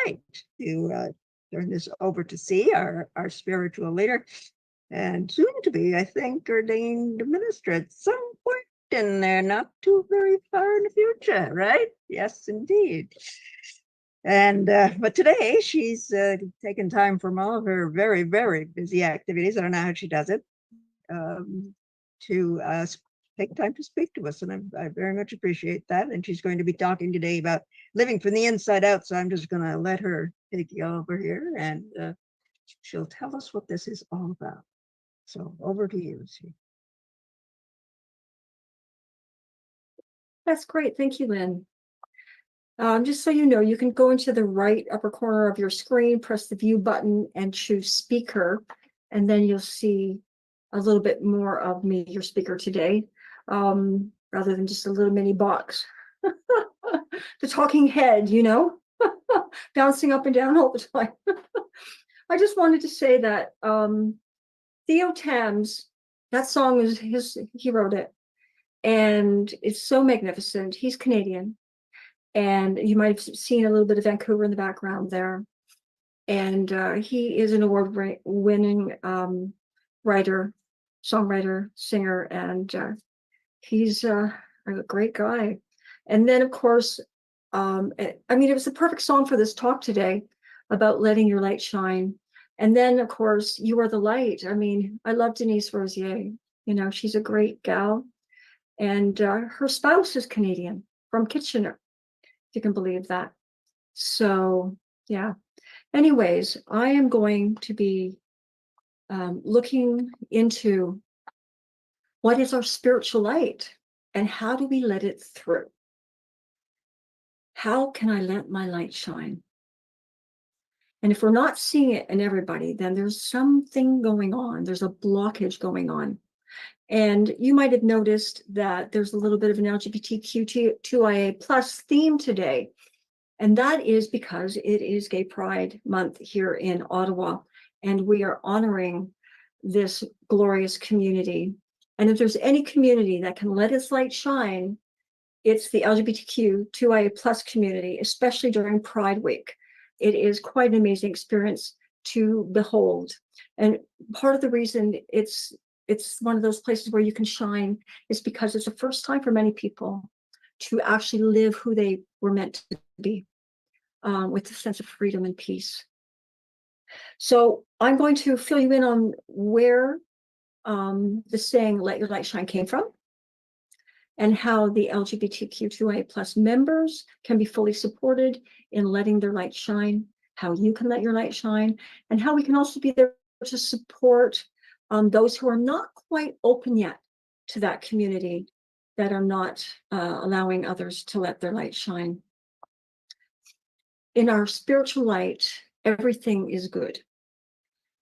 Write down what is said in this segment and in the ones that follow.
like to turn this over to C, our spiritual leader, and soon to be, I think, ordained minister at some point in there, not too very far in the future, right? Yes, indeed. And but today she's taken time from all of her very, very busy activities. I don't know how she does it, to take time to speak to us, and I very much appreciate that. And she's going to be talking today about living from the inside out. So I'm just going to let her take you over here, and she'll tell us what this is all about. So over to you, Sue. That's great. Thank you, Lynn. Just so you know, you can go into the right upper corner of your screen, press the view button, and choose speaker, and then you'll see a little bit more of me, your speaker today, rather than just a little mini box. The talking head, bouncing up and down all the time. I just wanted to say that Theo Thames, that song is he wrote it, and it's so magnificent. He's Canadian, and you might have seen a little bit of Vancouver in the background there. And he is an award-winning writer, songwriter, singer, and he's a great guy. And then, of course, it was the perfect song for this talk today about letting your light shine. And then, of course, You Are the Light. I love Denise Rosier. She's a great gal. And her spouse is Canadian, from Kitchener, if you can believe that. So, yeah. Anyways, I am going to be looking into what is our spiritual light and how do we let it through? How can I let my light shine? And if we're not seeing it in everybody, then there's something going on. There's a blockage going on. And you might have noticed that there's a little bit of an LGBTQ2IA plus theme today. And that is because it is Gay Pride Month here in Ottawa, and we are honoring this glorious community. And if there's any community that can let its light shine, it's the LGBTQ2IA plus community, especially during Pride Week. It is quite an amazing experience to behold. And part of the reason it's one of those places where you can shine is because it's the first time for many people to actually live who they were meant to be, with a sense of freedom and peace. So I'm going to fill you in on where the saying "Let Your Light Shine" came from, and how the LGBTQ2IA plus members can be fully supported in letting their light shine, how you can let your light shine, and how we can also be there to support those who are not quite open yet to that community, that are not allowing others to let their light shine. In our spiritual light, everything is good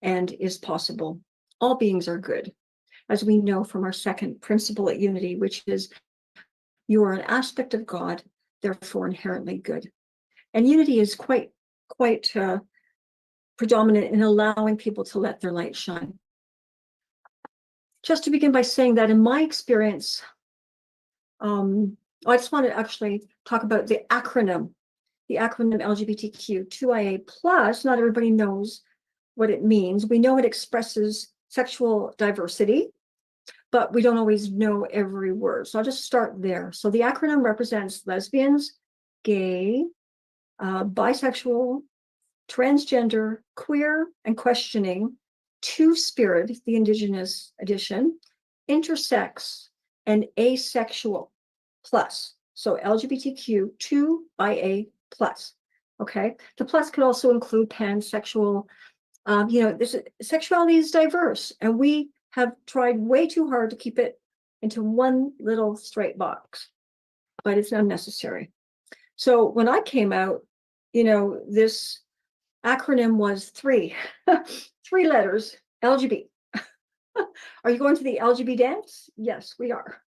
and is possible. All beings are good, as we know from our second principle at Unity, which is you are an aspect of God, therefore inherently good. And Unity is quite predominant in allowing people to let their light shine. Just to begin by saying that in my experience, I just want to actually talk about the acronym LGBTQ2IA plus. Not everybody knows what it means. We know it expresses sexual diversity, but we don't always know every word. So I'll just start there. So the acronym represents lesbians, gay, bisexual, transgender, queer, and questioning, two-spirit, the Indigenous edition, intersex, and asexual plus. So LGBTQ2IA plus. Okay. The plus could also include pansexual. Sexuality is diverse, and we have tried way too hard to keep it into one little straight box, but it's unnecessary. So when I came out, this acronym was three letters, LGB. Are you going to the LGB dance? Yes, we are.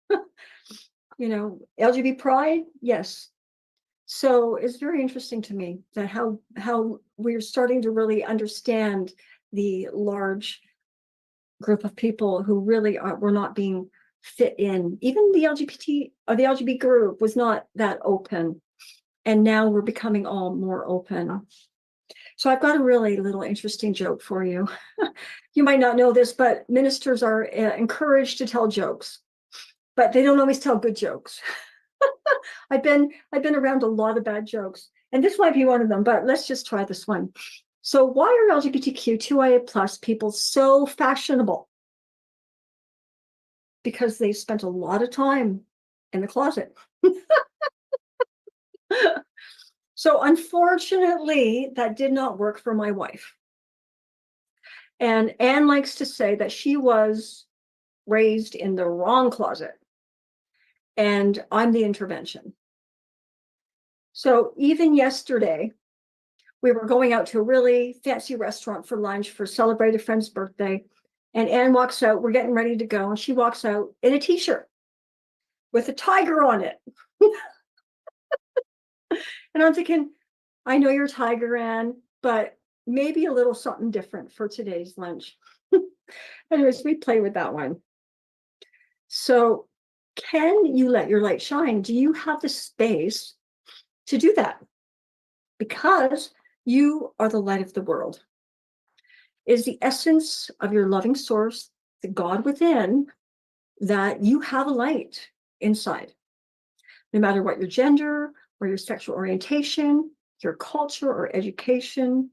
LGB pride? Yes. So it's very interesting to me that how we're starting to really understand the large group of people who really were not being fit in. Even the LGBT or the LGB group was not that open, and now we're becoming all more open. So I've got a really little interesting joke for you. You might not know this, but ministers are encouraged to tell jokes, but they don't always tell good jokes. I've been around a lot of bad jokes, and this might be one of them, but let's just try this one. So why are LGBTQ2IA plus people so fashionable? Because they spent a lot of time in the closet. So unfortunately, that did not work for my wife. And Anne likes to say that she was raised in the wrong closet, and I'm the intervention. So even yesterday, we were going out to a really fancy restaurant for lunch for celebrate a friend's birthday. And Anne walks out, we're getting ready to go, and she walks out in a t-shirt with a tiger on it. And I'm thinking, I know you're Tiger, Anne, but maybe a little something different for today's lunch. Anyways, we play with that one. So can you let your light shine? Do you have the space to do that? Because you are the light of the world. It is the essence of your loving source, the God within, that you have a light inside. No matter what your gender or your sexual orientation, your culture or education,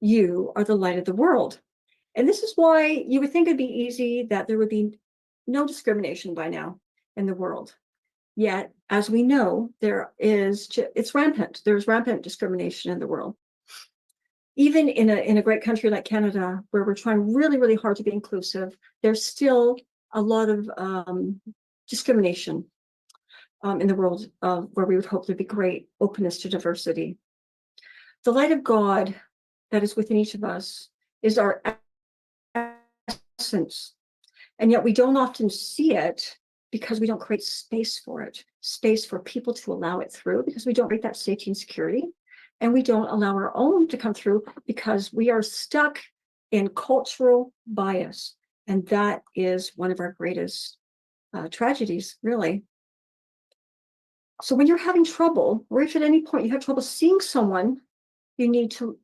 you are the light of the world. And this is why you would think it'd be easy that there would be no discrimination by now in the world. Yet, as we know, it's rampant. There's rampant discrimination in the world. Even in a great country like Canada, where we're trying really, really hard to be inclusive, there's still a lot of discrimination in the world where we would hope there'd be great openness to diversity. The light of God that is within each of us is our essence, and yet we don't often see it because we don't create space for it, space for people to allow it through, because we don't create that safety and security, and we don't allow our own to come through because we are stuck in cultural bias, and that is one of our greatest tragedies, really. So when you're having trouble, or if at any point you have trouble seeing someone, you need to,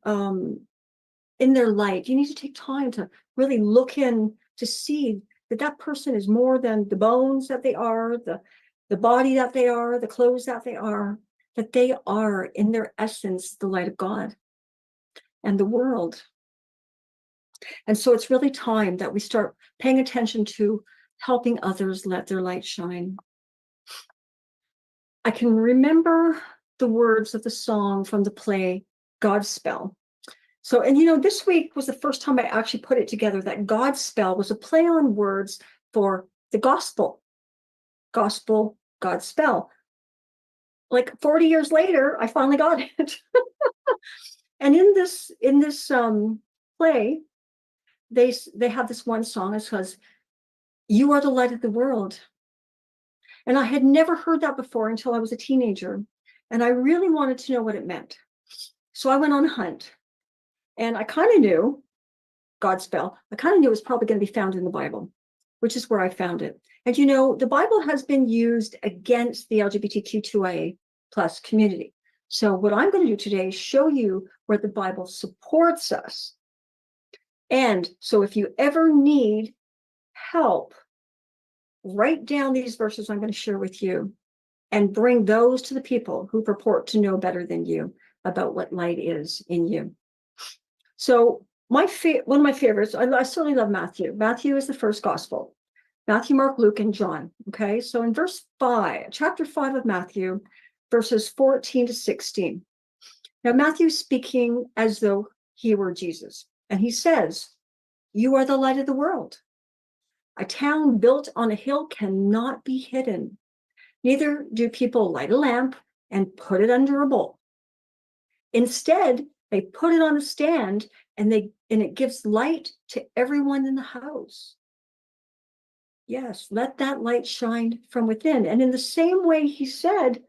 in their light, you need to take time to really look in to see that that person is more than the bones that they are, the body that they are, the clothes that they are in their essence, the light of God and the world. And so it's really time that we start paying attention to helping others let their light shine. I can remember the words of the song from the play Godspell. So, and you know, this week was the first time I actually put it together that Godspell was a play on words for the gospel. Gospel, Godspell. Like 40 years later, I finally got it. And in this play, they have this one song. It says, "You are the light of the world." And I had never heard that before until I was a teenager. And I really wanted to know what it meant. So I went on a hunt. And I kind of knew Godspell. I kind of knew it was probably going to be found in the Bible, which is where I found it. And you know, the Bible has been used against the LGBTQ2IA plus community. So what I'm going to do today is show you where the Bible supports us. And so if you ever need help, write down these verses I'm going to share with you and bring those to the people who purport to know better than you about what light is in you. So one of my favorites, I certainly love Matthew. Matthew is the first gospel. Matthew, Mark, Luke, and John. Okay, so in chapter 5 of Matthew, verses 14 to 16. Now Matthew's speaking as though he were Jesus. And he says, "You are the light of the world. A town built on a hill cannot be hidden. Neither do people light a lamp and put it under a bowl. Instead, they put it on a stand and it gives light to everyone in the house." Yes, let that light shine from within. And in the same way, he said,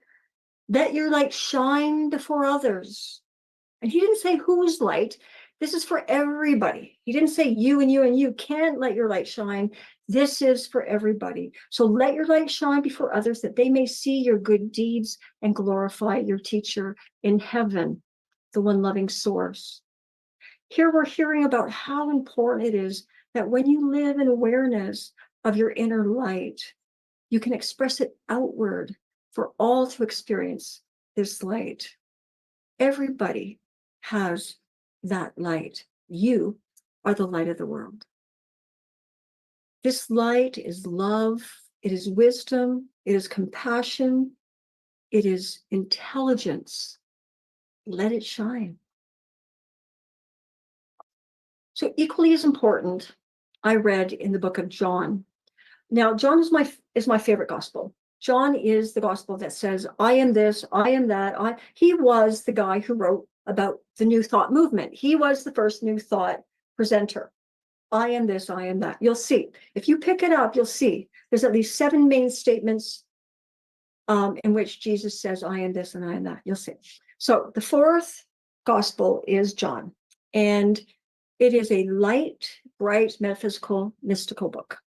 "Let your light shine before others." And he didn't say whose light. This is for everybody. He didn't say you and you and you can't let your light shine. This is for everybody. So let your light shine before others that they may see your good deeds and glorify your teacher in heaven. the one loving source. Here we're hearing about how important it is that when you live in awareness of your inner light, you can express it outward for all to experience this light. Everybody has that light. You are the light of the world. This light is love, it is wisdom, it is compassion, it is intelligence. Let it shine. So equally as important, I read in the book of John. Now, John is my favorite gospel. John is the gospel that says, I am this, I am that. He was the guy who wrote about the New Thought movement. He was the first New Thought presenter. I am this, I am that. You'll see. If you pick it up, you'll see there's at least 7 main statements in which Jesus says, I am this and I am that. You'll see. So the 4th gospel is John. And it is a light, bright, metaphysical, mystical book.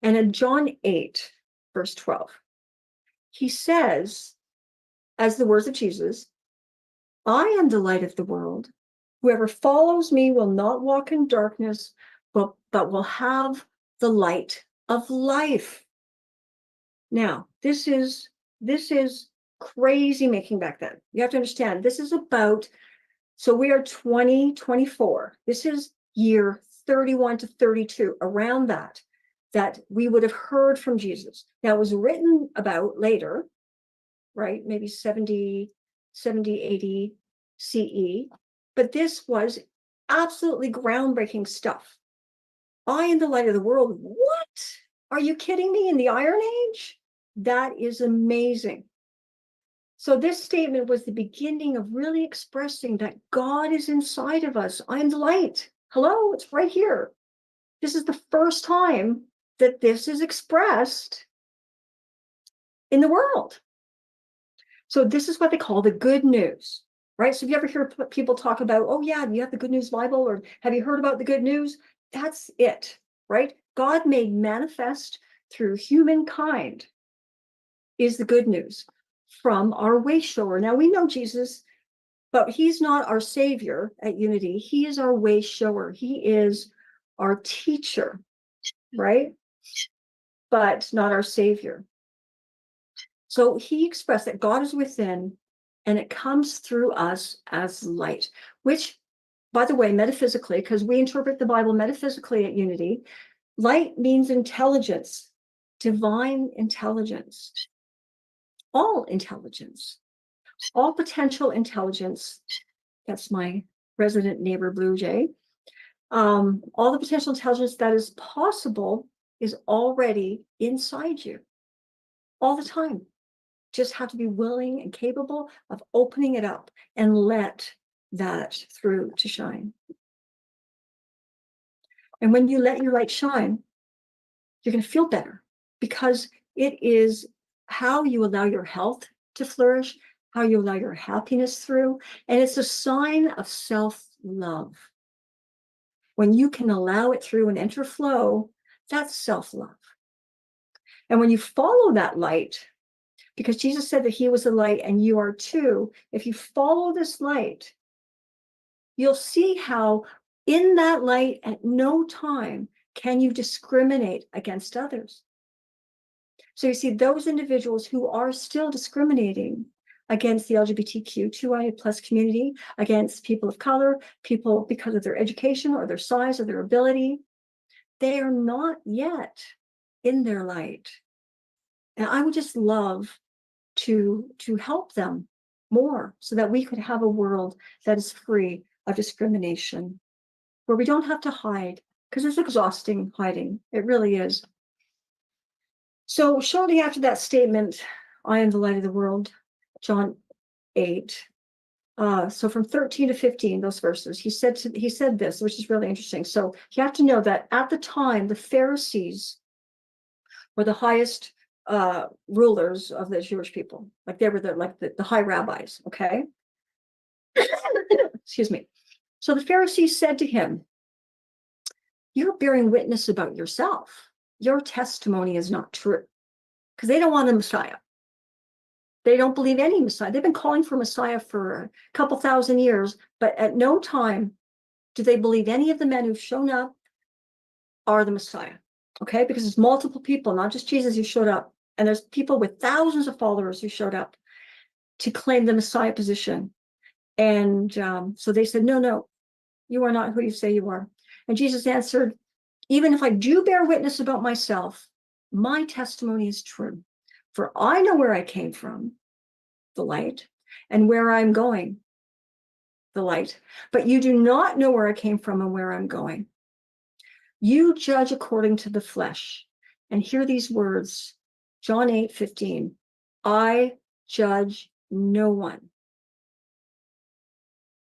And in John 8, verse 12, he says, as the words of Jesus, I am the light of the world. Whoever follows me will not walk in darkness, but will have the light of life. Now, this is crazy making back then. You have to understand, this is about, so we are 2024. This is year 31 to 32, around that we would have heard from Jesus. Now, it was written about later, right? Maybe 70, 80 CE. But this was absolutely groundbreaking stuff. I am the light of the world. What? Are you kidding me? In the Iron Age? That is amazing. So this statement was the beginning of really expressing that God is inside of us. I am the light. Hello, it's right here. This is the first time that this is expressed in the world. So this is what they call the good news, right? So if you ever hear people talk about, oh yeah, you have the Good News Bible, or have you heard about the good news? That's it, right? God made manifest through humankind is the good news from our way shower. Now we know Jesus, but he's not our savior at Unity. He is our way shower. He is our teacher, right? But not our savior. So he expressed that God is within and it comes through us as light, which, by the way, metaphysically, because we interpret the Bible metaphysically at Unity, light means intelligence, divine intelligence, all intelligence, all potential intelligence. That's my resident neighbor, Blue Jay. All the potential intelligence that is possible is already inside you all the time. Just have to be willing and capable of opening it up and let that through to shine. And when you let your light shine, you're going to feel better, because it is how you allow your health to flourish, how you allow your happiness through, and it's a sign of self-love. When you can allow it through and enter flow, that's self-love. And when you follow that light, because Jesus said that he was the light and you are too, if you follow this light, you'll see how in that light at no time can you discriminate against others. So you see those individuals who are still discriminating against the LGBTQ2I plus community, against people of color, people because of their education or their size or their ability, they are not yet in their light. And I would just love to help them more so that we could have a world that is free of discrimination, where we don't have to hide, because it's exhausting hiding. It really is. So shortly after that statement, I am the light of the world, John 8. So from 13 to 15, those verses, he said this, which is really interesting. So you have to know that at the time, the Pharisees were the highest rulers of the Jewish people. Like they were the high rabbis, okay? Excuse me. So the Pharisees said to him, you're bearing witness about yourself. Your testimony is not true. Because they don't want a Messiah. They don't believe any Messiah. They've been calling for Messiah for a couple thousand years, but at no time do they believe any of the men who've shown up are the Messiah. Okay, because there's multiple people, not just Jesus, who showed up, and there's people with thousands of followers who showed up to claim the Messiah position. And so they said, no, no, you are not who you say you are. And Jesus answered, even if I do bear witness about myself, my testimony is true. For I know where I came from, the light, and where I'm going, the light. But you do not know where I came from and where I'm going. You judge according to the flesh. And hear these words, John 8:15. I judge no one.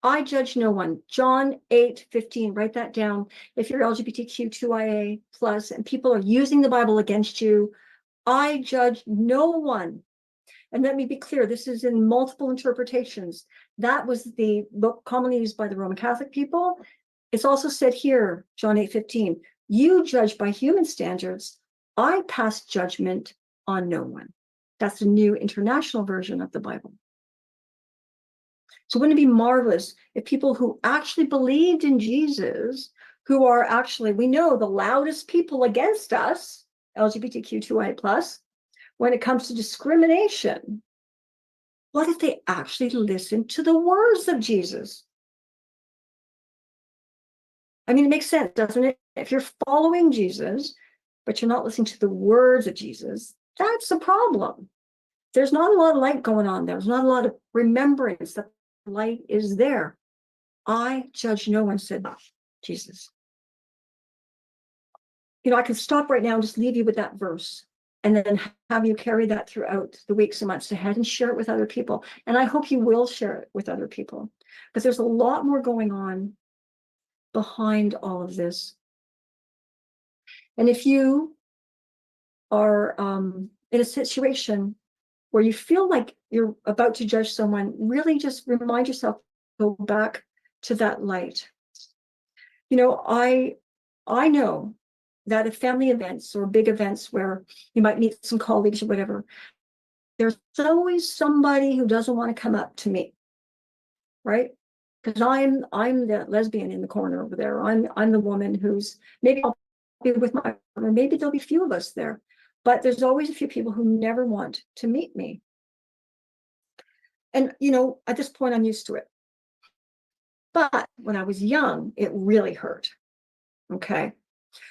I judge no one. John 8:15. Write that down. If you're LGBTQ2IA plus and people are using the Bible against you, I judge no one. And let me be clear, this is in multiple interpretations. That was the book commonly used by the Roman Catholic people. It's also said here, John 8:15, you judge by human standards. I pass judgment on no one. That's the New International Version of the Bible. So wouldn't it be marvelous if people who actually believed in Jesus, who are actually, we know, the loudest people against us, LGBTQ2IA+, when it comes to discrimination, what if they actually listened to the words of Jesus? I mean, it makes sense, doesn't it? If you're following Jesus, but you're not listening to the words of Jesus, that's a problem. There's not a lot of light going on there. There's not a lot of remembrance that light is there. I judge no one, said Jesus. You know, I could stop right now and just leave you with that verse and then have you carry that throughout the weeks and months ahead and share it with other people. And I hope you will share it with other people, because there's a lot more going on behind all of this. And if you are in a situation where you feel like you're about to judge someone, really just remind yourself, go back to that light. You know, I know that at family events or big events where you might meet some colleagues or whatever, there's always somebody who doesn't want to come up to me, right? Because I'm the lesbian in the corner over there. I'm the woman who's, maybe I'll be with my partner, maybe there'll be a few of us there, but there's always a few people who never want to meet me. And you know, at this point, I'm used to it. But when I was young, it really hurt. Okay.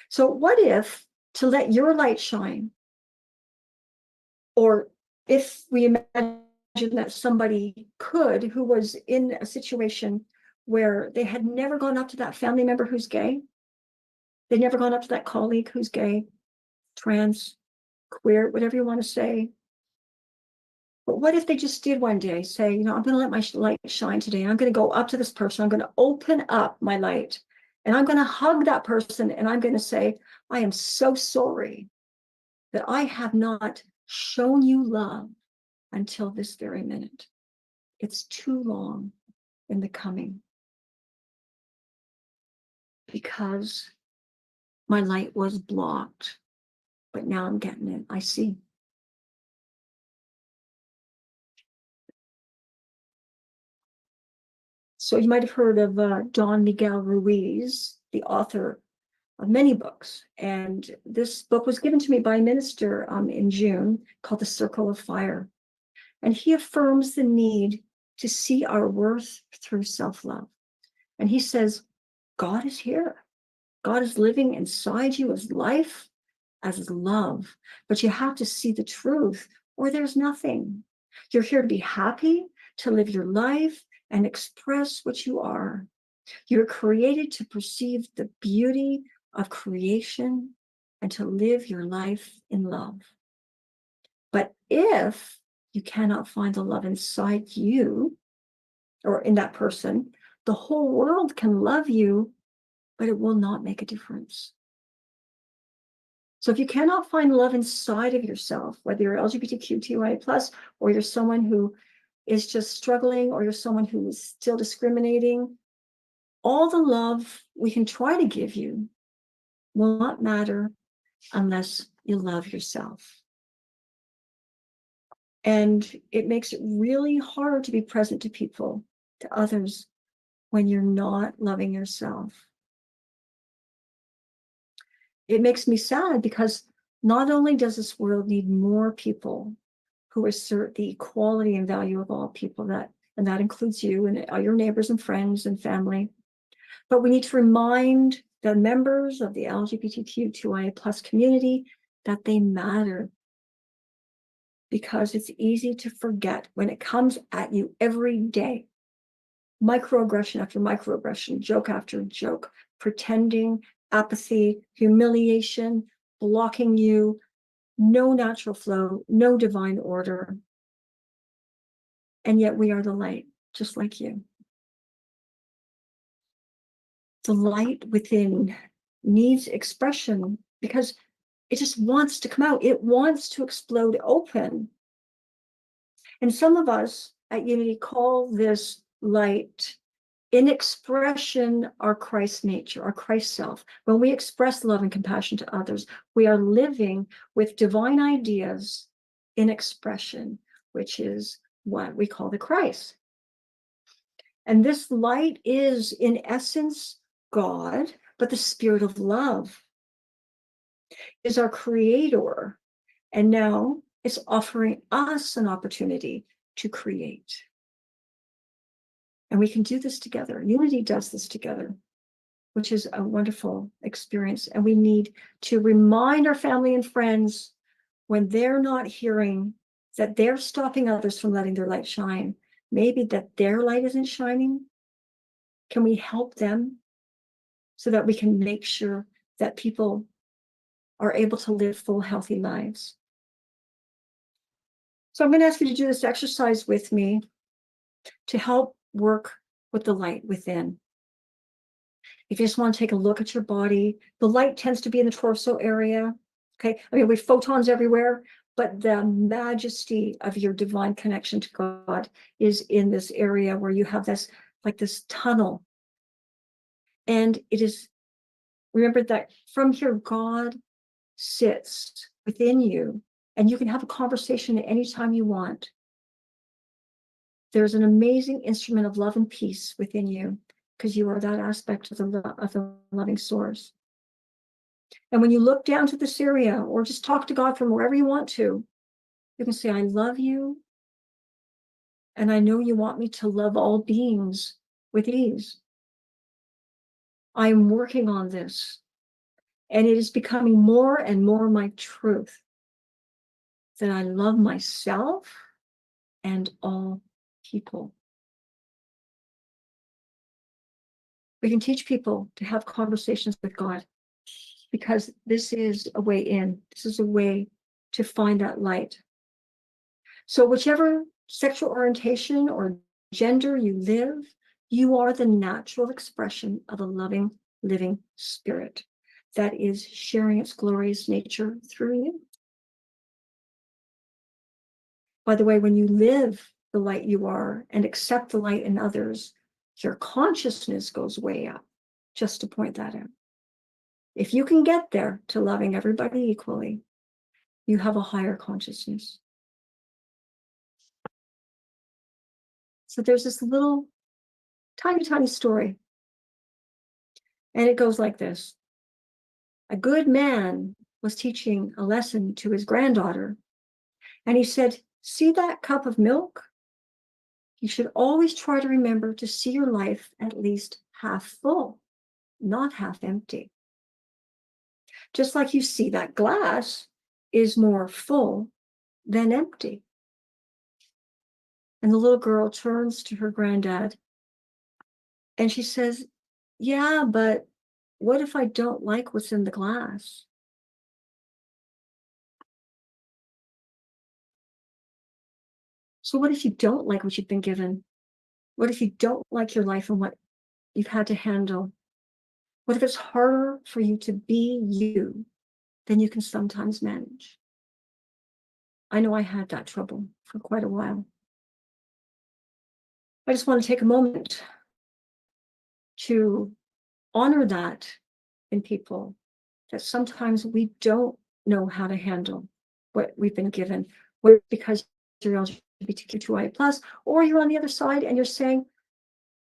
So what if, to let your light shine, or if we imagine that somebody could, who was in a situation where they had never gone up to that family member who's gay, they'd never gone up to that colleague who's gay, trans, queer, whatever you want to say. But what if they just did one day say, you know, I'm going to let my light shine today. I'm going to go up to this person. I'm going to open up my light and I'm going to hug that person. And I'm going to say, I am so sorry that I have not shown you love until this very minute. It's too long in the coming because my light was blocked, but now I'm getting it. I see. So you might have heard of Don Miguel Ruiz, the author of many books. And this book was given to me by a minister in June, called The Circle of Fire. And he affirms the need to see our worth through self-love. And he says, God is here. God is living inside you as life, as love. But you have to see the truth, or there's nothing. You're here to be happy, to live your life, and express what you are. You're created to perceive the beauty of creation and to live your life in love. But if you cannot find the love inside you or in that person, the whole world can love you, but it will not make a difference. So if you cannot find love inside of yourself, whether you're LGBTQIA+, or you're someone who is just struggling, or you're someone who is still discriminating, all the love we can try to give you will not matter unless you love yourself. And it makes it really hard to be present to people, to others, when you're not loving yourself. It makes me sad because not only does this world need more people who assert the equality and value of all people, and that includes you and all your neighbors and friends and family, but we need to remind the members of the LGBTQ2IA+ community that they matter, because it's easy to forget when it comes at you every day. Microaggression after microaggression, joke after joke, pretending, apathy, humiliation, blocking you, no natural flow, no divine order. And yet we are the light, just like you. The light within needs expression because it just wants to come out. It wants to explode open. And some of us at Unity call this light in expression our Christ nature, our Christ self. When we express love and compassion to others, we are living with divine ideas in expression, which is what we call the Christ. And this light is, in essence, God, but the spirit of love is our creator. And now it's offering us an opportunity to create. And we can do this together. Unity does this together, which is a wonderful experience. And we need to remind our family and friends when they're not hearing that they're stopping others from letting their light shine, maybe that their light isn't shining. Can we help them so that we can make sure that people are able to live full, healthy lives? So I'm going to ask you to do this exercise with me to help work with the light within. If you just want to take a look at your body, the light tends to be in the torso area. Okay, I mean, we have photons everywhere, but the majesty of your divine connection to God is in this area where you have this, like this tunnel. And it is, remember that from here, God sits within you, and you can have a conversation at any time you want. There's an amazing instrument of love and peace within you, because you are that aspect of the loving source. And when you look down to this area, or just talk to God from wherever you want to, you can say, I love you, and I know you want me to love all beings with ease. I am working on this, and it is becoming more and more my truth that I love myself and all people. We can teach people to have conversations with God, because this is a way in. This is a way to find that light. So whichever sexual orientation or gender you live, you are the natural expression of a loving, living spirit that is sharing its glorious nature through you. By the way, when you live the light you are and accept the light in others, your consciousness goes way up, just to point that out. If you can get there to loving everybody equally, you have a higher consciousness. So there's this little tiny, tiny story. And it goes like this. A good man was teaching a lesson to his granddaughter. And he said, see that cup of milk? You should always try to remember to see your life at least half full, not half empty. Just like you see that glass is more full than empty. And the little girl turns to her granddad and she says, yeah, but what if I don't like what's in the glass? So what if you don't like what you've been given? What if you don't like your life and what you've had to handle? What if it's harder for you to be you than you can sometimes manage? I know I had that trouble for quite a while. I just want to take a moment to honor that in people, that sometimes we don't know how to handle what we've been given, because you're LGBTQ2I+, or you're on the other side and you're saying,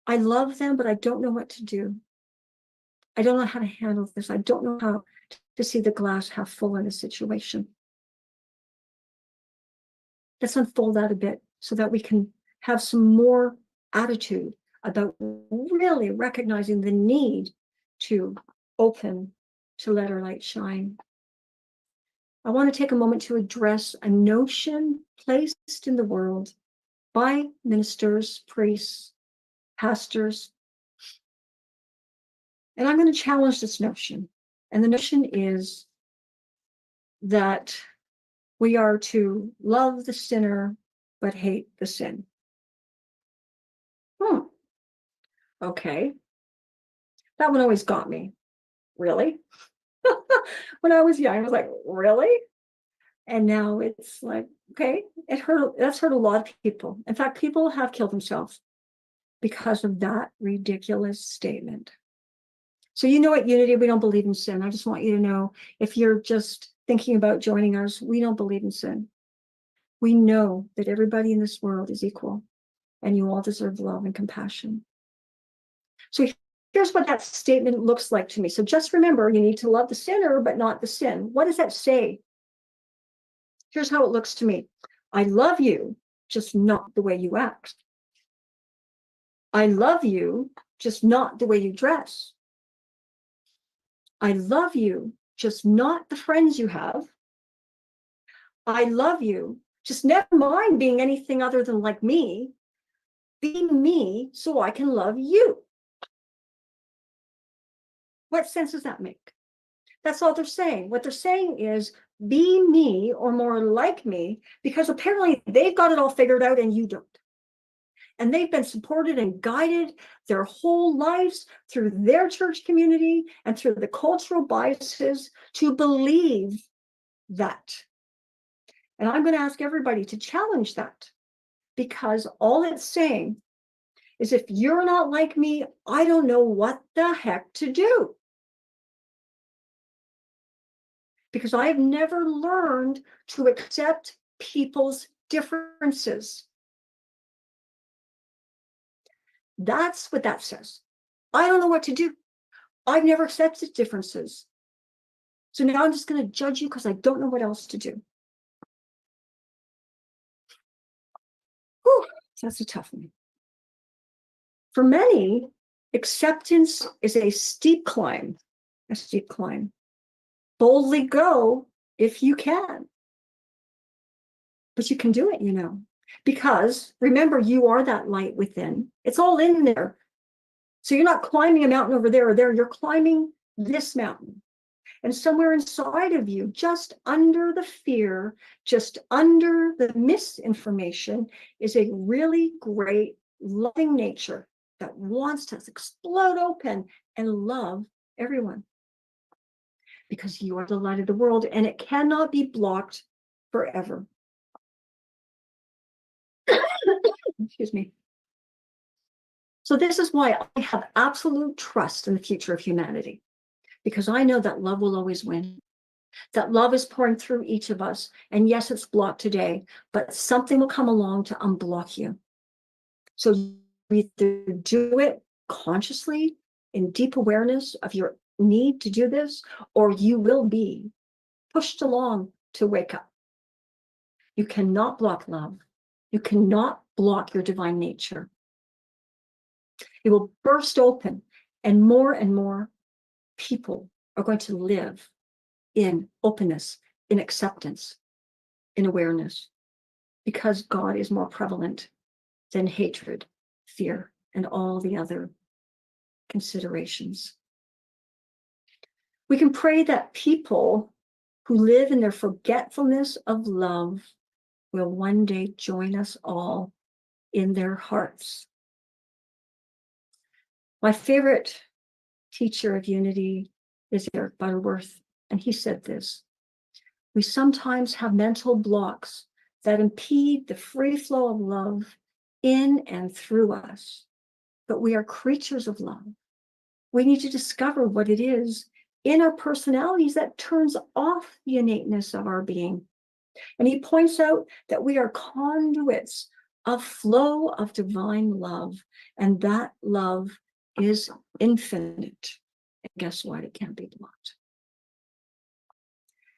I love them, but I don't know what to do. I don't know how to handle this. I don't know how to see the glass half full in a situation. Let's unfold that a bit so that we can have some more attitude about really recognizing the need to open, to let our light shine. I want to take a moment to address a notion placed in the world by ministers, priests, pastors. And I'm going to challenge this notion. And the notion is that we are to love the sinner, but hate the sin. Okay. That one always got me. Really? When I was young, I was like, really? And now it's like, okay, that's hurt a lot of people. In fact, people have killed themselves because of that ridiculous statement. So you know at Unity, we don't believe in sin. I just want you to know, if you're just thinking about joining us, we don't believe in sin. We know that everybody in this world is equal and you all deserve love and compassion. So here's what that statement looks like to me. So just remember, you need to love the sinner, but not the sin. What does that say? Here's how it looks to me. I love you, just not the way you act. I love you, just not the way you dress. I love you, just not the friends you have. I love you, just never mind being anything other than like me. Be me so I can love you. What sense does that make? That's all they're saying. What they're saying is, be me or more like me, because apparently they've got it all figured out and you don't. And they've been supported and guided their whole lives through their church community and through the cultural biases to believe that. And I'm going to ask everybody to challenge that, because all it's saying is, if you're not like me, I don't know what the heck to do. Because I have never learned to accept people's differences. That's what that says. I don't know what to do. I've never accepted differences. So now I'm just going to judge you because I don't know what else to do. Whew, that's a tough one. For many, acceptance is a steep climb, a steep climb. Boldly go if you can. But you can do it, you know, because remember, you are that light within. It's all in there. So you're not climbing a mountain over there or there, you're climbing this mountain. And somewhere inside of you, just under the fear, just under the misinformation, is a really great, loving nature that wants to explode open and love everyone. Because you are the light of the world and it cannot be blocked forever. Excuse me. So this is why I have absolute trust in the future of humanity, because I know that love will always win, that love is pouring through each of us. And yes, it's blocked today, but something will come along to unblock you. So you either do it consciously in deep awareness of your need to do this, or you will be pushed along to wake up. You cannot block love. You cannot block your divine nature. It will burst open, and more people are going to live in openness, in acceptance, in awareness, because God is more prevalent than hatred, fear, and all the other considerations. We can pray that people who live in their forgetfulness of love will one day join us all in their hearts. My favorite teacher of unity is Eric Butterworth, and he said this: we sometimes have mental blocks that impede the free flow of love in and through us, but we are creatures of love. We need to discover what it is in our personalities that turns off the innateness of our being. And he points out that we are conduits of flow of divine love, and that love is infinite. And guess what? It can't be blocked.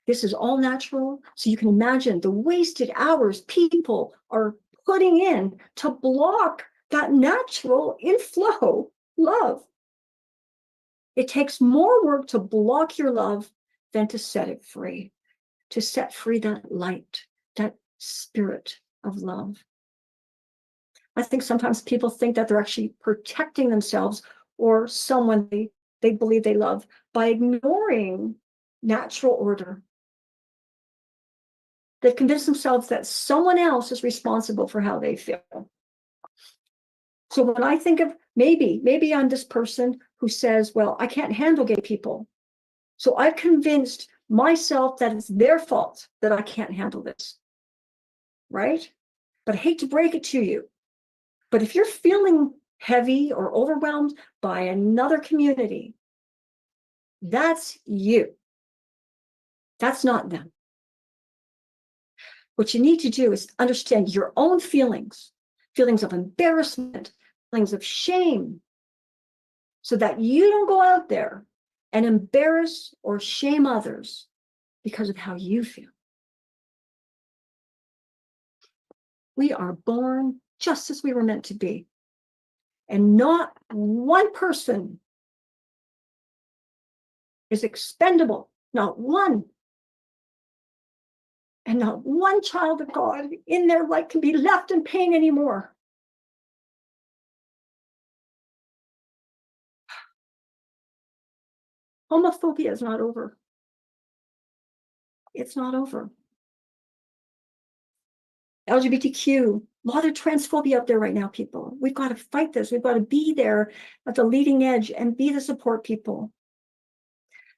This is all natural, so you can imagine the wasted hours people are putting in to block that natural inflow love. It takes more work to block your love than to set it free, to set free that light, that spirit of love. I think sometimes people think that they're actually protecting themselves or someone they believe they love by ignoring natural order. They've convinced themselves that someone else is responsible for how they feel. So when I think of maybe I'm this person who says, well, I can't handle gay people. So I've convinced myself that it's their fault that I can't handle this. Right? But I hate to break it to you. But if you're feeling heavy or overwhelmed by another community, that's you. That's not them. What you need to do is understand your own feelings, feelings of embarrassment, feelings of shame, so that you don't go out there and embarrass or shame others because of how you feel. We are born just as we were meant to be. And not one person is expendable, not one. And not one child of God in their life can be left in pain anymore. Homophobia is not over. It's not over. LGBTQ, a lot of transphobia out there right now, people. We've got to fight this. We've got to be there at the leading edge and be the support people.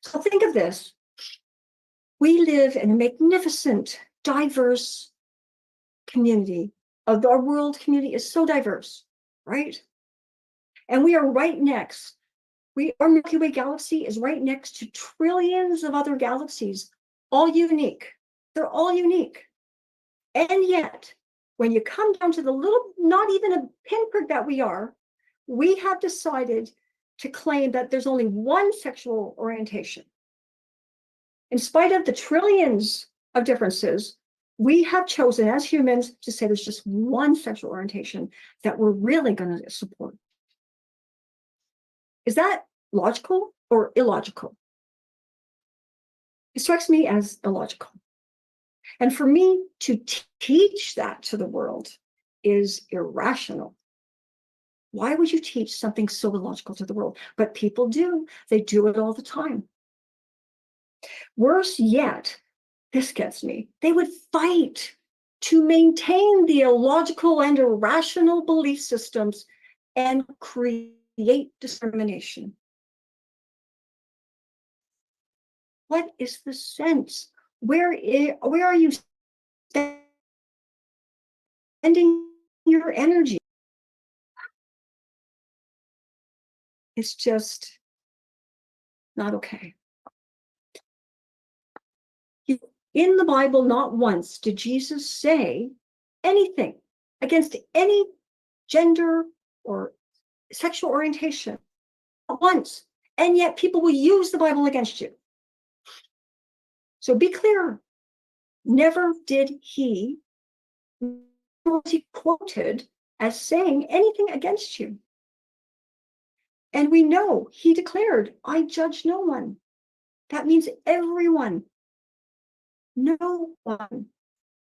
So think of this. We live in a magnificent, diverse community. Our world community is so diverse, right? And we are right next. Our Milky Way galaxy is right next to trillions of other galaxies, all unique. They're all unique. And yet, when you come down to the little, not even a pinprick that we have decided to claim that there's only one sexual orientation. In spite of the trillions of differences, we have chosen as humans to say there's just one sexual orientation that we're really going to support. Is that logical or illogical? It strikes me as illogical. And for me to teach that to the world is irrational. Why would you teach something so illogical to the world? But people do. They do it all the time. Worse yet, this gets me. They would fight to maintain the illogical and irrational belief systems and create discrimination. What is the sense? Where are you spending your energy? It's just not okay. In the Bible, not once did Jesus say anything against any gender or sexual orientation. Not once. And yet people will use the Bible against you. So be clear. Never did he was he quoted as saying anything against you. And we know he declared, I judge no one. That means everyone. No one.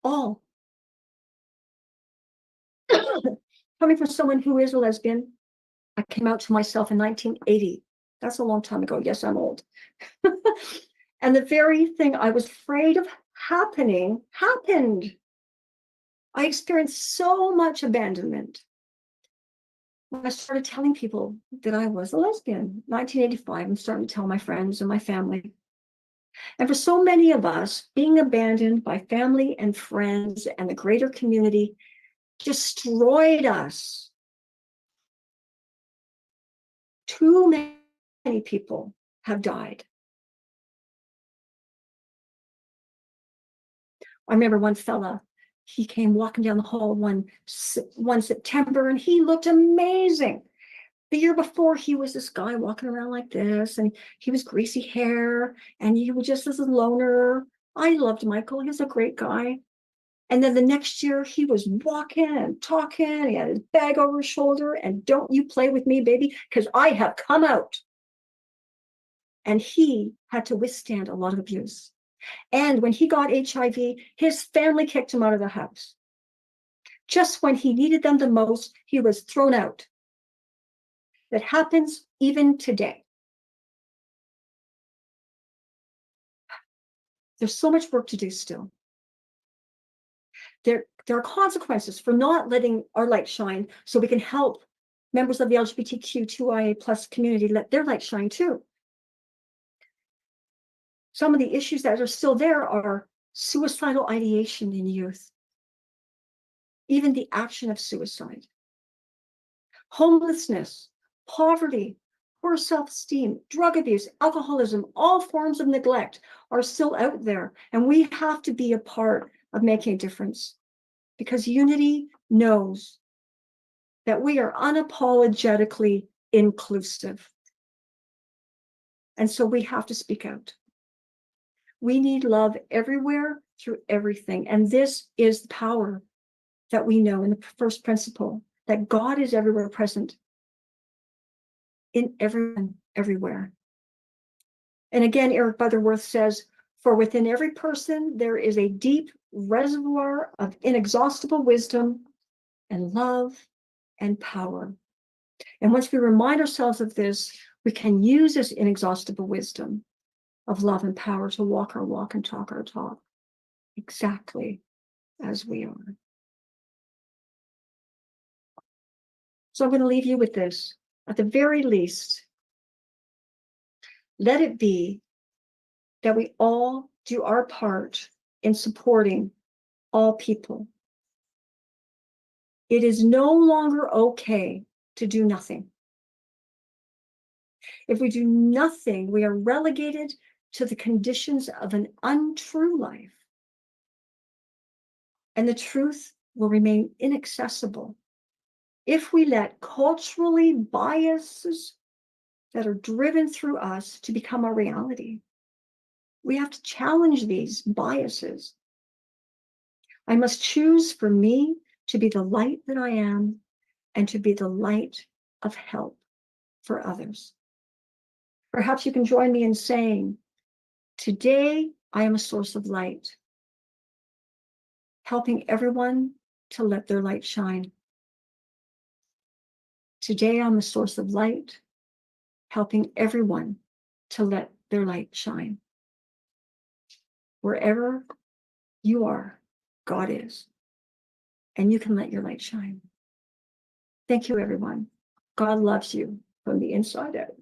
All. Coming from someone who is a lesbian, I came out to myself in 1980. That's a long time ago. Yes, I'm old. And the very thing I was afraid of happened. I experienced so much abandonment when I started telling people that I was a lesbian. 1985, I'm starting to tell my friends and my family. And for so many of us, being abandoned by family and friends and the greater community destroyed us. Too many people have died. I remember one fella, he came walking down the hall one September, and he looked amazing. The year before, he was this guy walking around like this, and he was greasy hair, and he was just as a loner. I loved Michael. He was a great guy. And then the next year, he was walking and talking. He had his bag over his shoulder, and don't you play with me, baby, because I have come out. And he had to withstand a lot of abuse. And when he got HIV, his family kicked him out of the house. Just when he needed them the most, he was thrown out. That happens even today. There's so much work to do still. There are consequences for not letting our light shine, so we can help members of the LGBTQ2IA+ community let their light shine too. Some of the issues that are still there are suicidal ideation in youth, even the action of suicide, homelessness, poverty, poor self-esteem, drug abuse, alcoholism, all forms of neglect are still out there, and we have to be a part of making a difference, because unity knows that we are unapologetically inclusive. And so we have to speak out. We need love everywhere through everything. And this is the power that we know in the first principle, that God is everywhere present, in everyone, everywhere. And again, Eric Butterworth says, for within every person, there is a deep reservoir of inexhaustible wisdom and love and power. And once we remind ourselves of this, we can use this inexhaustible wisdom of love and power to walk our walk and talk our talk exactly as we are. So I'm going to leave you with this. At the very least, let it be that we all do our part in supporting all people. It is no longer okay to do nothing. If we do nothing, we are relegated to the conditions of an untrue life. And the truth will remain inaccessible if we let culturally biases that are driven through us to become our reality. We have to challenge these biases. I must choose for me to be the light that I am and to be the light of help for others. Perhaps you can join me in saying, today I am a source of light, helping everyone to let their light shine. Today I'm a source of light, helping everyone to let their light shine. Wherever you are, God is, and you can let your light shine. Thank you, everyone. God loves you from the inside out.